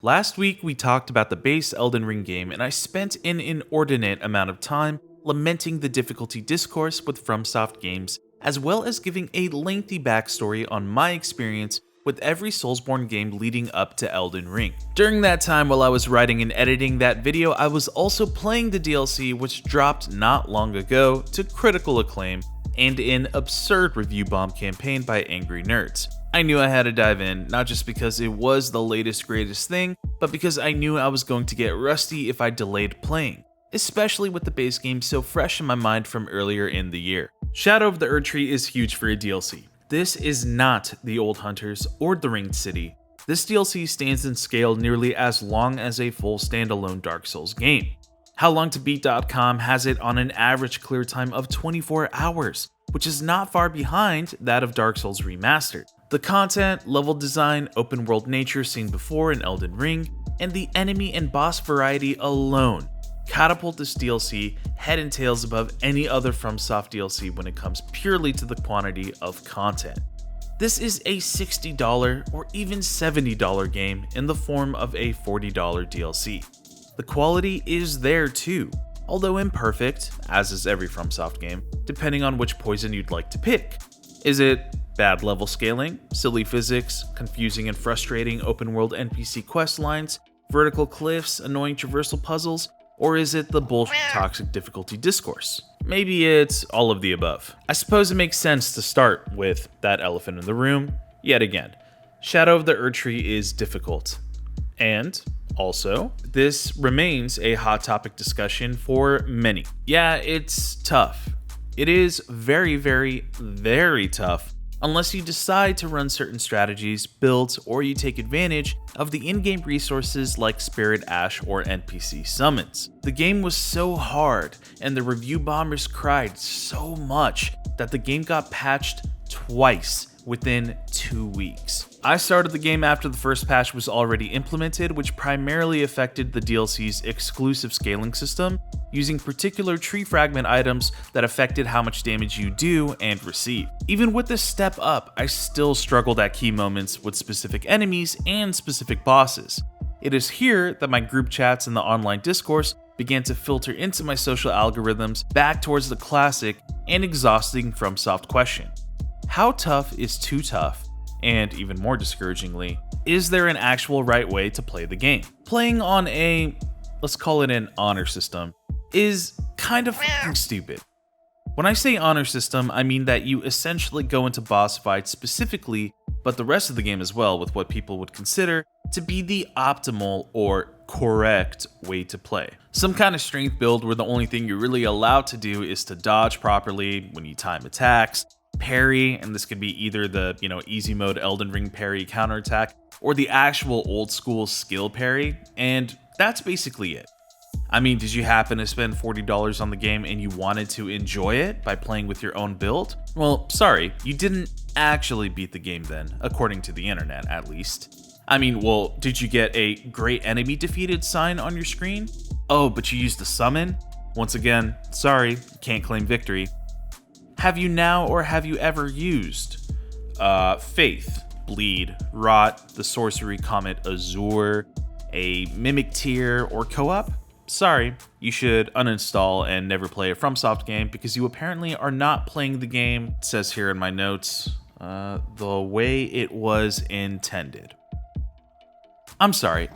Last week we talked about the base Elden Ring game, and I spent an inordinate amount of time lamenting the difficulty discourse with FromSoft games, as well as giving a lengthy backstory on my experience with every Soulsborne game leading up to Elden Ring. During that time while I was writing and editing that video, I was also playing the DLC, which dropped not long ago to critical acclaim and an absurd review bomb campaign by angry nerds. I knew I had to dive in, not just because it was the latest greatest thing, but because I knew I was going to get rusty if I delayed playing, especially with the base game so fresh in my mind from earlier in the year. Shadow of the Erdtree is huge for a DLC. This is not the Old Hunters or the Ringed City. This DLC stands in scale nearly as long as a full standalone Dark Souls game. HowLongToBeat.com has it on an average clear time of 24 hours, which is not far behind that of Dark Souls Remastered. The content, level design, open world nature seen before in Elden Ring, and the enemy and boss variety alone catapult this DLC head and tails above any other FromSoft DLC when it comes purely to the quantity of content. This is a $60 or even $70 game in the form of a $40 DLC. The quality is there too, although imperfect, as is every FromSoft game, depending on which poison you'd like to pick. Is it bad level scaling, silly physics, confusing and frustrating open world NPC quest lines, vertical cliffs, annoying traversal puzzles, or is it the bullshit toxic difficulty discourse? Maybe it's all of the above. I suppose it makes sense to start with that elephant in the room. Yet again, Shadow of the Erdtree is difficult. And also, this remains a hot topic discussion for many. Yeah, it's tough. It is very, very, very tough unless you decide to run certain strategies, builds, or you take advantage of the in-game resources like Spirit Ash or NPC summons. The game was so hard, and the review bombers cried so much that the game got patched twice within 2 weeks. I started the game after the first patch was already implemented, which primarily affected the DLC's exclusive scaling system, using particular tree fragment items that affected how much damage you do and receive. Even with this step up, I still struggled at key moments with specific enemies and specific bosses. It is here that my group chats and the online discourse began to filter into my social algorithms back towards the classic and exhausting FromSoft question: how tough is too tough? And even more discouragingly, is there an actual right way to play the game? Playing on a, let's call it an honor system, is kind of fucking stupid. When I say honor system, I mean that you essentially go into boss fights specifically, but the rest of the game as well, with what people would consider to be the optimal or correct way to play. Some kind of strength build where the only thing you're really allowed to do is to dodge properly when you time attacks, parry, and this could be either the, easy mode Elden Ring parry counterattack or the actual old school skill parry, and that's basically it. I mean, did you happen to spend $40 on the game and you wanted to enjoy it by playing with your own build? Well, sorry, you didn't actually beat the game then, according to the internet at least. I mean, well, did you get a great enemy defeated sign on your screen? Oh, but you used a summon? Once again, sorry, can't claim victory. Have you now or have you ever used Faith, Bleed, Rot, the Sorcery Comet Azure, a Mimic Tier, or Co-op? Sorry, you should uninstall and never play a FromSoft game because you apparently are not playing the game, it says here in my notes, the way it was intended. I'm sorry,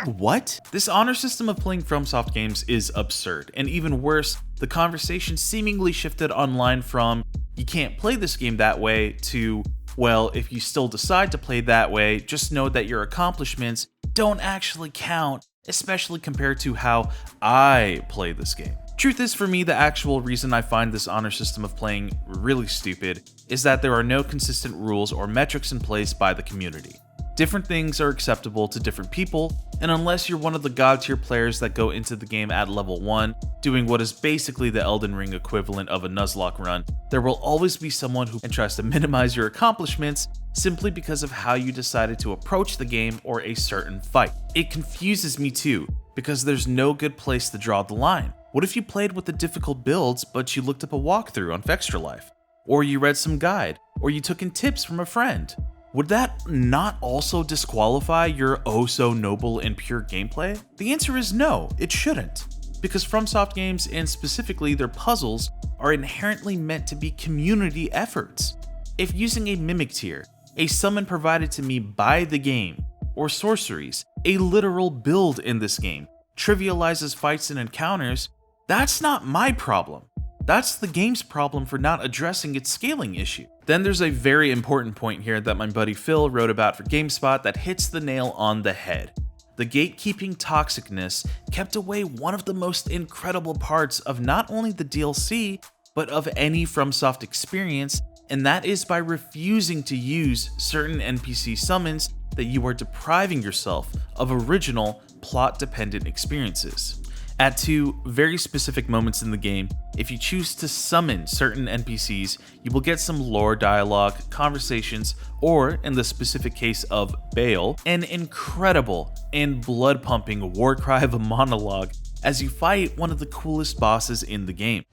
what? This honor system of playing FromSoft games is absurd, and even worse, the conversation seemingly shifted online from, you can't play this game that way, to, well, if you still decide to play that way, just know that your accomplishments don't actually count, especially compared to how I play this game. Truth is, for me, the actual reason I find this honor system of playing really stupid is that there are no consistent rules or metrics in place by the community. Different things are acceptable to different people, and unless you're one of the god tier players that go into the game at level 1, doing what is basically the Elden Ring equivalent of a Nuzlocke run, there will always be someone who tries to minimize your accomplishments simply because of how you decided to approach the game or a certain fight. It confuses me too, because there's no good place to draw the line. What if you played with the difficult builds, but you looked up a walkthrough on Vextra Life? Or you read some guide? Or you took in tips from a friend? Would that not also disqualify your oh so noble and pure gameplay? The answer is no, it shouldn't. Because FromSoft games, and specifically their puzzles, are inherently meant to be community efforts. If using a mimic tier, a summon provided to me by the game, or sorceries, a literal build in this game, trivializes fights and encounters, that's not my problem. That's the game's problem for not addressing its scaling issue. Then there's a very important point here that my buddy Phil wrote about for GameSpot that hits the nail on the head. The gatekeeping toxicness kept away one of the most incredible parts of not only the DLC, but of any FromSoft experience, and that is by refusing to use certain NPC summons that you are depriving yourself of original, plot-dependent experiences. At two very specific moments in the game, if you choose to summon certain NPCs, you will get some lore dialogue, conversations, or, in the specific case of Bale, an incredible and blood-pumping war cry of a monologue as you fight one of the coolest bosses in the game.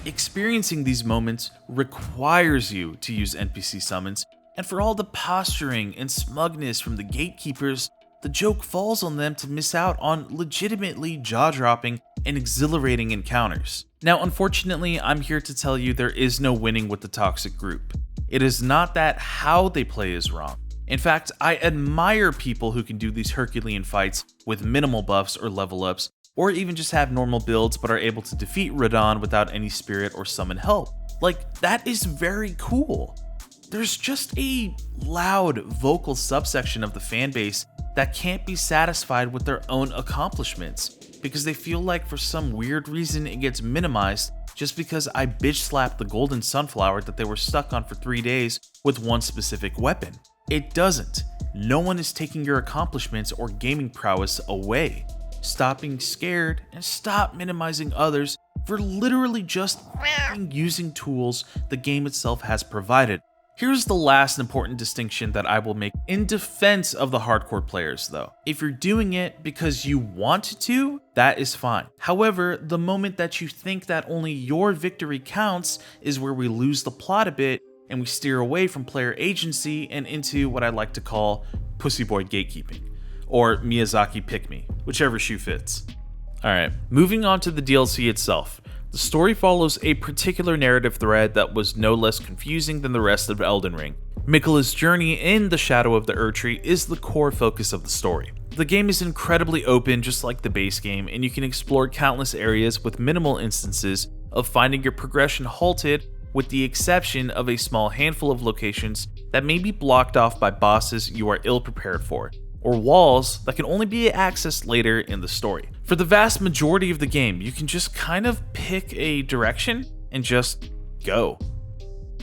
Experiencing these moments requires you to use NPC summons, and for all the posturing and smugness from the gatekeepers, the joke falls on them to miss out on legitimately jaw-dropping and exhilarating encounters. Now, unfortunately, I'm here to tell you there is no winning with the toxic group. It is not that how they play is wrong. In fact, I admire people who can do these Herculean fights with minimal buffs or level ups, or even just have normal builds but are able to defeat Radon without any spirit or summon help. Like, that is very cool. There's just a loud, vocal subsection of the fanbase that can't be satisfied with their own accomplishments, because they feel like for some weird reason it gets minimized just because I bitch slapped the golden sunflower that they were stuck on for 3 days with one specific weapon. It doesn't. No one is taking your accomplishments or gaming prowess away. Stop being scared and stop minimizing others for literally just using tools the game itself has provided. Here's the last important distinction that I will make in defense of the hardcore players though. If you're doing it because you want to, that is fine. However, the moment that you think that only your victory counts is where we lose the plot a bit and we steer away from player agency and into what I like to call pussy boy gatekeeping, or Miyazaki pick me, whichever shoe fits. Alright, moving on to the DLC itself. The story follows a particular narrative thread that was no less confusing than the rest of Elden Ring. Miquella's journey in the shadow of the Erdtree is the core focus of the story. The game is incredibly open just like the base game, and you can explore countless areas with minimal instances of finding your progression halted, with the exception of a small handful of locations that may be blocked off by bosses you are ill prepared for, or walls that can only be accessed later in the story. For the vast majority of the game, you can just kind of pick a direction and just go.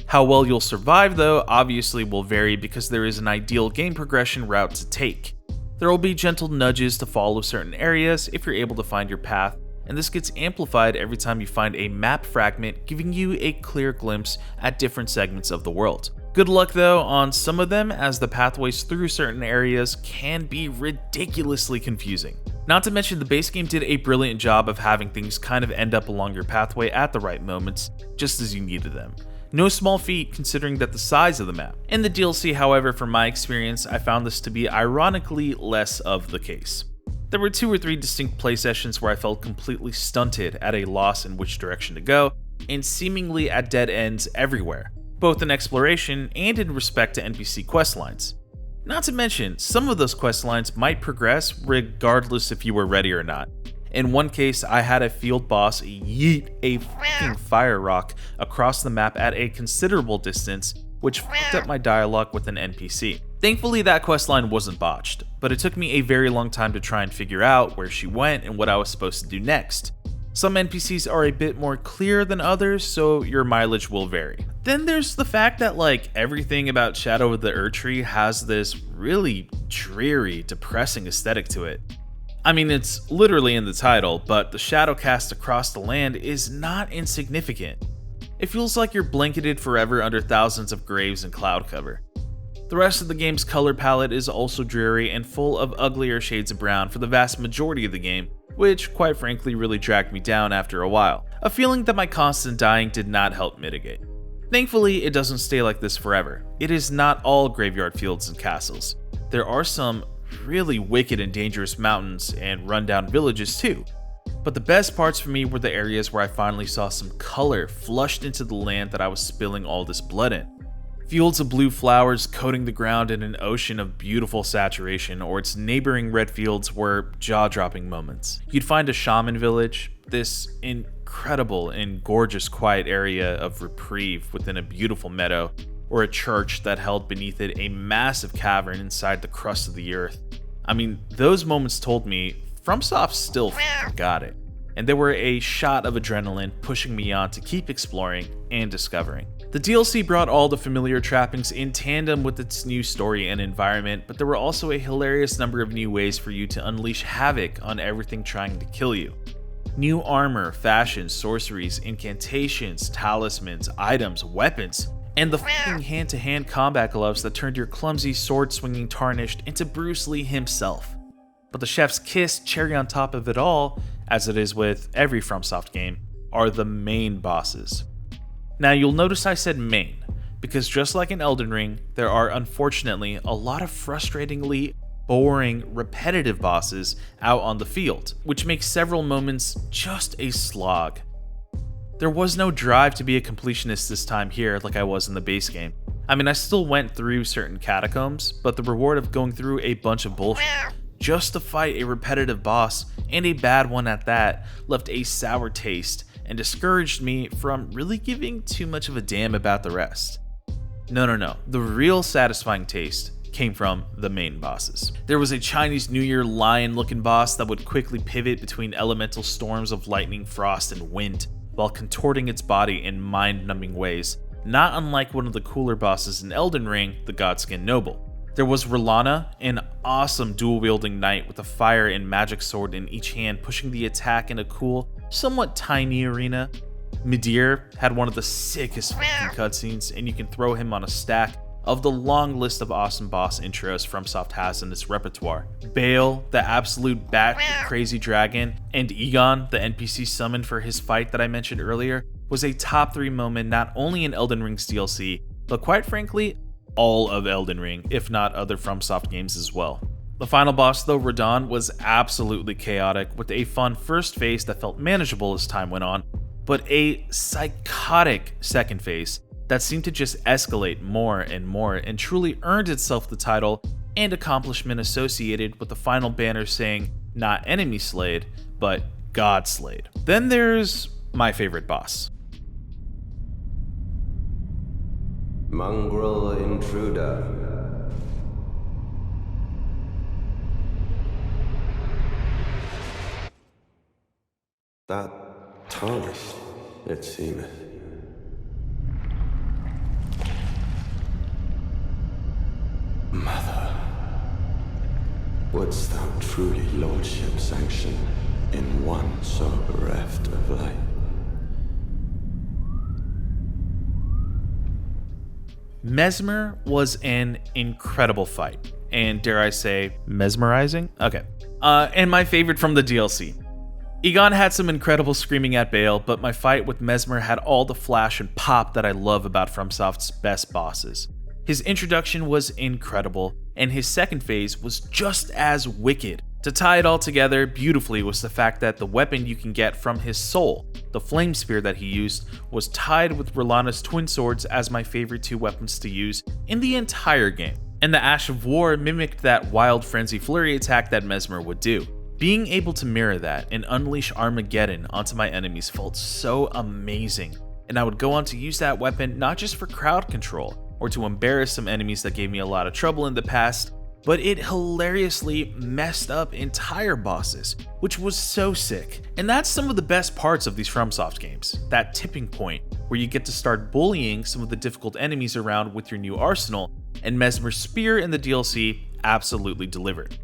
How well you'll survive though obviously will vary because there is an ideal game progression route to take. There will be gentle nudges to follow certain areas if you're able to find your path, and this gets amplified every time you find a map fragment giving you a clear glimpse at different segments of the world. Good luck though on some of them, as the pathways through certain areas can be ridiculously confusing. Not to mention the base game did a brilliant job of having things kind of end up along your pathway at the right moments, just as you needed them. No small feat considering that the size of the map. In the DLC, however, from my experience, I found this to be ironically less of the case. There were 2 or 3 distinct play sessions where I felt completely stunted at a loss in which direction to go, and seemingly at dead ends everywhere, both in exploration and in respect to NPC questlines. Not to mention, some of those questlines might progress regardless if you were ready or not. In one case, I had a field boss yeet a fucking fire rock across the map at a considerable distance, which fucked up my dialogue with an NPC. Thankfully, that questline wasn't botched, but it took me a very long time to try and figure out where she went and what I was supposed to do next. Some NPCs are a bit more clear than others, so your mileage will vary. Then there's the fact that everything about Shadow of the Erdtree has this really dreary, depressing aesthetic to it. I mean, it's literally in the title, but the shadow cast across the land is not insignificant. It feels like you're blanketed forever under thousands of graves and cloud cover. The rest of the game's color palette is also dreary and full of uglier shades of brown for the vast majority of the game, which quite frankly really dragged me down after a while, a feeling that my constant dying did not help mitigate. Thankfully, it doesn't stay like this forever. It is not all graveyard fields and castles. There are some really wicked and dangerous mountains and rundown villages too. But the best parts for me were the areas where I finally saw some color flushed into the land that I was spilling all this blood in. Fields of blue flowers coating the ground in an ocean of beautiful saturation, or its neighboring red fields were jaw-dropping moments. You'd find a shaman village, this incredible and gorgeous quiet area of reprieve within a beautiful meadow, or a church that held beneath it a massive cavern inside the crust of the earth. I mean, those moments told me FromSoft still got it, and there were a shot of adrenaline pushing me on to keep exploring and discovering. The DLC brought all the familiar trappings in tandem with its new story and environment, but there were also a hilarious number of new ways for you to unleash havoc on everything trying to kill you. New armor, fashions, sorceries, incantations, talismans, items, weapons, and the f***ing hand-to-hand combat gloves that turned your clumsy sword-swinging Tarnished into Bruce Lee himself. But the chef's kiss cherry on top of it all, as it is with every FromSoft game, are the main bosses. Now you'll notice I said main, because just like in Elden Ring, there are unfortunately a lot of frustratingly boring, repetitive bosses out on the field, which makes several moments just a slog. There was no drive to be a completionist this time here like I was in the base game. I mean, I still went through certain catacombs, but the reward of going through a bunch of bullshit just to fight a repetitive boss, and a bad one at that, left a sour taste and discouraged me from really giving too much of a damn about the rest. No. The real satisfying taste came from the main bosses. There was a Chinese New Year lion-looking boss that would quickly pivot between elemental storms of lightning, frost, and wind, while contorting its body in mind-numbing ways, not unlike one of the cooler bosses in Elden Ring, the Godskin Noble. There was R'Lana, an awesome dual-wielding knight with a fire and magic sword in each hand, pushing the attack in a cool, somewhat tiny arena. Midir had one of the sickest fucking cutscenes, and you can throw him on a stack of the long list of awesome boss intros FromSoft has in its repertoire. Bale, the absolute bat crazy dragon, and Egon, the NPC summoned for his fight that I mentioned earlier, was a top 3 moment not only in Elden Ring's DLC, but quite frankly, all of Elden Ring, if not other FromSoft games as well. The final boss though, Radahn, was absolutely chaotic, with a fun first phase that felt manageable as time went on, but a psychotic second phase that seemed to just escalate more and more and truly earned itself the title and accomplishment associated with the final banner saying not enemy slayed, but God slayed. Then there's my favorite boss. Mongrel intruder. That tarnished, it seemeth. Mother, wouldst thou truly lordship sanction in one so bereft of light? Mesmer was an incredible fight, and dare I say, mesmerizing? Okay. And my favorite from the DLC. Egon had some incredible screaming at Bale, but my fight with Mesmer had all the flash and pop that I love about FromSoft's best bosses. His introduction was incredible, and his second phase was just as wicked. To tie it all together beautifully was the fact that the weapon you can get from his soul, the flame spear that he used, was tied with R'Lana's twin swords as my favorite 2 weapons to use in the entire game. And the Ash of War mimicked that wild frenzy flurry attack that Mesmer would do. Being able to mirror that and unleash Armageddon onto my enemies felt so amazing, and I would go on to use that weapon not just for crowd control or to embarrass some enemies that gave me a lot of trouble in the past, but it hilariously messed up entire bosses, which was so sick. And that's some of the best parts of these FromSoft games, that tipping point where you get to start bullying some of the difficult enemies around with your new arsenal, and Mesmer's spear in the DLC absolutely delivered.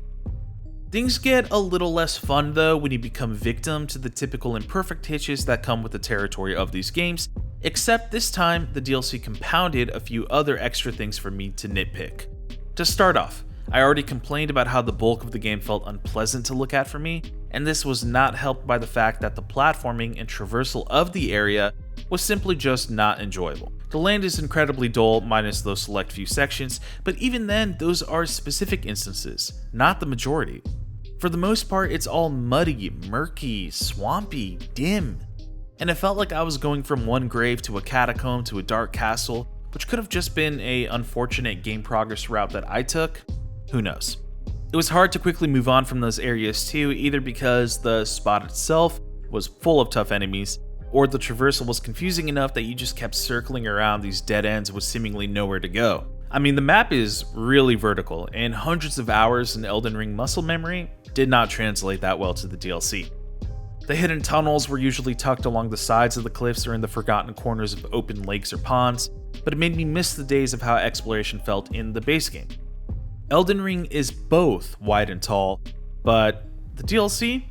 Things get a little less fun though when you become victim to the typical imperfect hitches that come with the territory of these games, except this time the DLC compounded a few other extra things for me to nitpick. To start off, I already complained about how the bulk of the game felt unpleasant to look at for me, and this was not helped by the fact that the platforming and traversal of the area was simply just not enjoyable. The land is incredibly dull, minus those select few sections, but even then, those are specific instances, not the majority. For the most part, it's all muddy, murky, swampy, dim, and it felt like I was going from one grave to a catacomb to a dark castle, which could have just been an unfortunate game progress route that I took. Who knows? It was hard to quickly move on from those areas too, either because the spot itself was full of tough enemies, or the traversal was confusing enough that you just kept circling around these dead ends with seemingly nowhere to go. I mean, the map is really vertical, and hundreds of hours in Elden Ring muscle memory did not translate that well to the DLC. The hidden tunnels were usually tucked along the sides of the cliffs or in the forgotten corners of open lakes or ponds, but it made me miss the days of how exploration felt in the base game. Elden Ring is both wide and tall, but the DLC?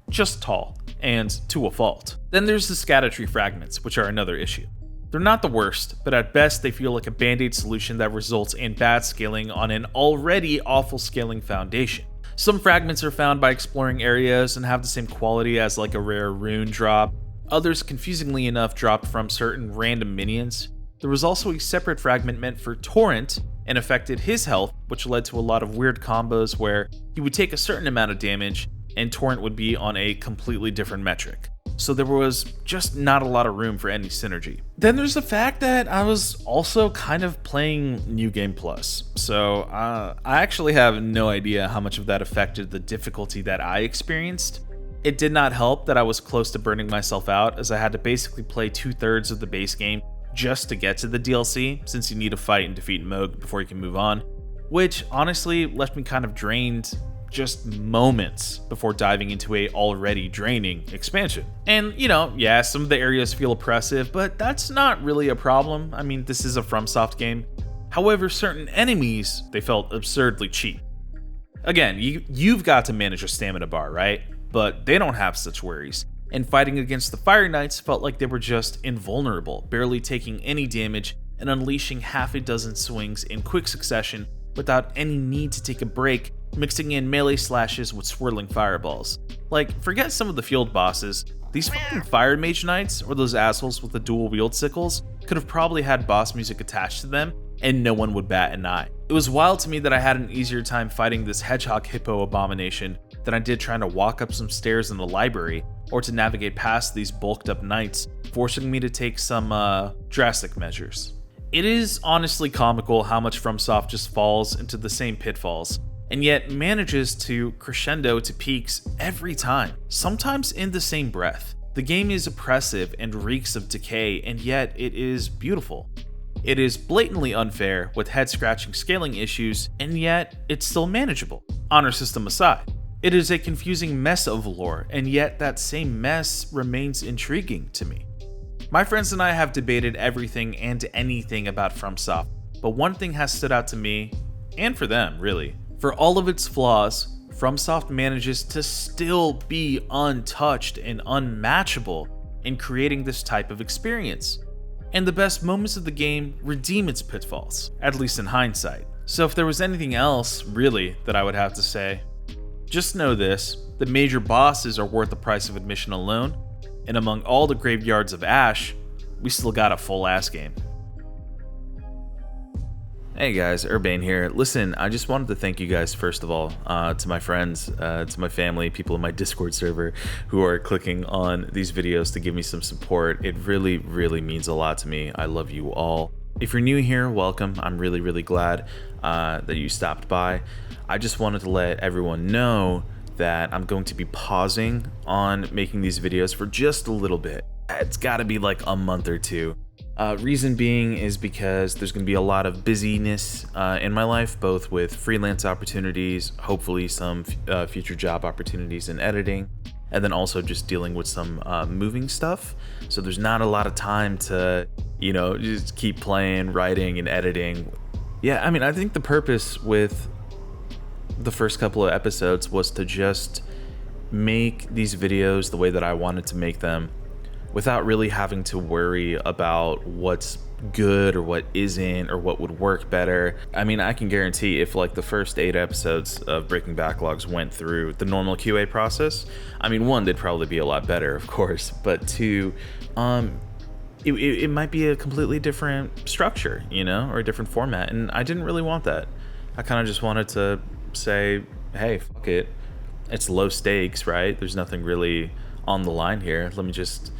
Just tall, and to a fault. Then there's the Erdtree fragments, which are another issue. They're not the worst, but at best they feel like a band-aid solution that results in bad scaling on an already awful scaling foundation. Some fragments are found by exploring areas and have the same quality as like a rare rune drop. Others, confusingly enough, dropped from certain random minions. There was also a separate fragment meant for Torrent and affected his health, which led to a lot of weird combos where he would take a certain amount of damage and Torrent would be on a completely different metric. So there was just not a lot of room for any synergy. Then there's the fact that I was also kind of playing New Game Plus, so I actually have no idea how much of that affected the difficulty that I experienced. It did not help that I was close to burning myself out, as I had to basically play 2/3 of the base game just to get to the DLC, since you need to fight and defeat Moog before you can move on, which honestly left me kind of drained just moments before diving into a already draining expansion. And yeah, some of the areas feel oppressive, but that's not really a problem. I mean, this is a FromSoft game. However, certain enemies, they felt absurdly cheap. Again, you've got to manage a stamina bar, right? But they don't have such worries. And fighting against the Fire Knights felt like they were just invulnerable, barely taking any damage and unleashing half a dozen swings in quick succession without any need to take a break, mixing in melee slashes with swirling fireballs. Like, forget some of the field bosses, these fucking Fire Mage Knights, or those assholes with the dual wield sickles, could have probably had boss music attached to them, and no one would bat an eye. It was wild to me that I had an easier time fighting this hedgehog hippo abomination than I did trying to walk up some stairs in the library, or to navigate past these bulked up knights, forcing me to take some drastic measures. It is honestly comical how much FromSoft just falls into the same pitfalls, and yet manages to crescendo to peaks every time, sometimes in the same breath. The game is oppressive and reeks of decay, and yet it is beautiful. It is blatantly unfair with head-scratching scaling issues, and yet it's still manageable, honor system aside. It is a confusing mess of lore, and yet that same mess remains intriguing to me. My friends and I have debated everything and anything about FromSoft, but one thing has stood out to me, and for them, really. For all of its flaws, FromSoft manages to still be untouched and unmatchable in creating this type of experience. And the best moments of the game redeem its pitfalls, at least in hindsight. So if there was anything else, really, that I would have to say, just know this: the major bosses are worth the price of admission alone, and among all the graveyards of Ash, we still got a full ass game. Hey guys, Urbane here. Listen, I just wanted to thank you guys first of all, to my friends, to my family, people in my Discord server who are clicking on these videos to give me some support. It really, really means a lot to me. I love you all. If you're new here, welcome. I'm really, really glad that you stopped by. I just wanted to let everyone know that I'm going to be pausing on making these videos for just a little bit. It's gotta be like a month or two. Reason being is because there's going to be a lot of busyness in my life, both with freelance opportunities, hopefully some future job opportunities in editing, and then also just dealing with some moving stuff. So there's not a lot of time to, just keep playing, writing, and editing. Yeah, I mean, I think the purpose with the first couple of episodes was to just make these videos the way that I wanted to make them. without really having to worry about what's good or what isn't or what would work better. I mean, I can guarantee if like the first 8 episodes of Breaking Backlogs went through the normal QA process, I mean, one, they'd probably be a lot better, of course, but two, it might be a completely different structure, you know, or a different format. And I didn't really want that. I kind of just wanted to say, hey, fuck it. It's low stakes, right? There's nothing really on the line here. Let me just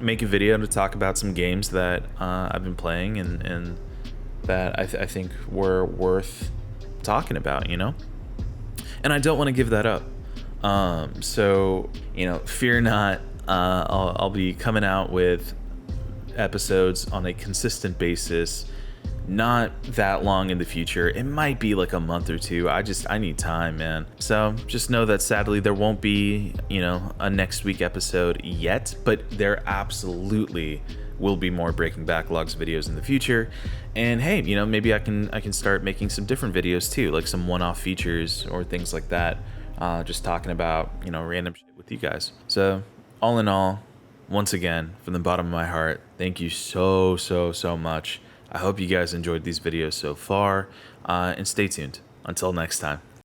make a video to talk about some games that I've been playing and that I think were worth talking about, you know? And I don't want to give that up. So, you know, fear not. I'll be coming out with episodes on a consistent basis, not that long in the future. It might be like a month or two. I need time, man. So just know that sadly there won't be, you know, a next week episode yet, but there absolutely will be more Breaking Backlogs videos in the future. And hey, you know, maybe I can start making some different videos too, like some one-off features or things like that. Just talking about, you know, random shit with you guys. So all in all, once again, from the bottom of my heart, thank you so much. I hope you guys enjoyed these videos so far, and stay tuned. Until next time.